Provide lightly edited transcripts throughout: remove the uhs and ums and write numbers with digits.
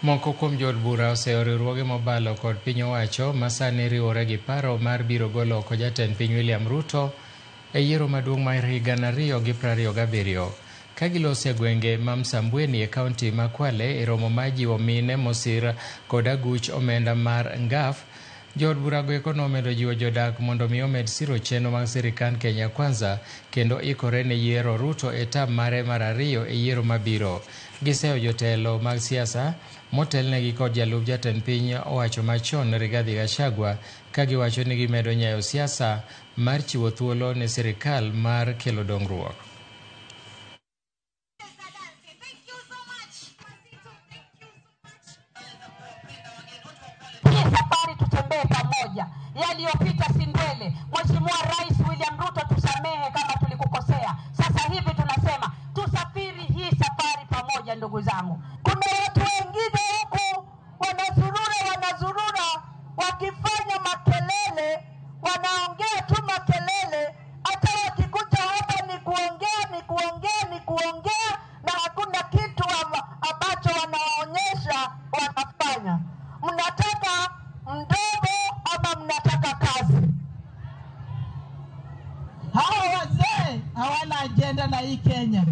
Moko kuom jod bura oseyo riwruoge mobalo kod piny owacho masani riwore gi paro mar biro golo oko jatend piny William Ruto e yiero maduong' mar higa 2027 ka gilose gwenge ma Msambweni e kaunti ma Kwale e romo ma jiwo mine mosir kod aguch omenda mar ngaf. Jod burago eko nomedo jiwo jodak mondo mi omed siro chenro mag sirikand Kenya Kwanza kendo ikore ne yiero Ruto e tam mare mar 2 e yiero mabiro. Giseyo jotelo mag siasa motelnegi kod jalup jatend piny owacho machon Rigathi Gachagua ka giwacho ni gimedo nyayo siasa mar chiwo thuolo ne sirikal mar kelo dongruok. Safari tutembee pamoja. Yaliyopita si ndwele. Mheshimiwa Rais William Ruto, tusamehe kama tulikukosea. Sasa hivi tunasema tusafiri hii safari pamoja, ndugu zangu. Kuna watu wengine huku wanazurura wakifanya makelele, wanaongea tu makelele, hata wakikuja hapa ni kuongea na hakuna kitu ambacho wanaonyesha wanafanya. Mnataka mdogo ama mnataka kazi? Hawa wazee hawana ajenda na hii Kenya.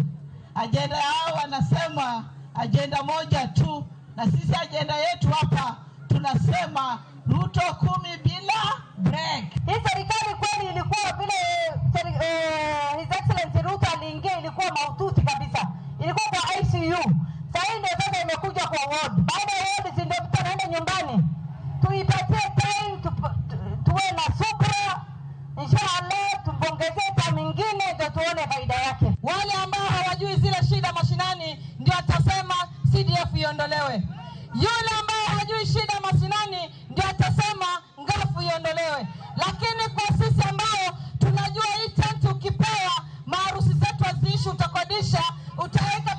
Ajenda yao wanasema ajenda moja tu, na sisi ajenda yetu hapa tunasema Ruto 10 bila break. Hii serikali kweli ilikuwa vile His Excellency Ruto aliingia ilikuwa mahututi kabisa. Ilikuwa kwa ICU. Sasa ndio sasa imekuja kwa ward. Baada ya ward si ndio tutaenda nyumbani. Tuipatie time tuwe na subra. Inshallah tupongezee time nyingine ndio tuone faida yake. Wale ambao hawajui zile shida mashinani ndio atasema CDF iondolewe. Yule ambaye hajui shida mashinani ndio atasema ngafu iondolewe. Lakini kwa sisi ambao tunajua hii tent ukipewa maharusi zetu aziishi, utakodisha, utaweka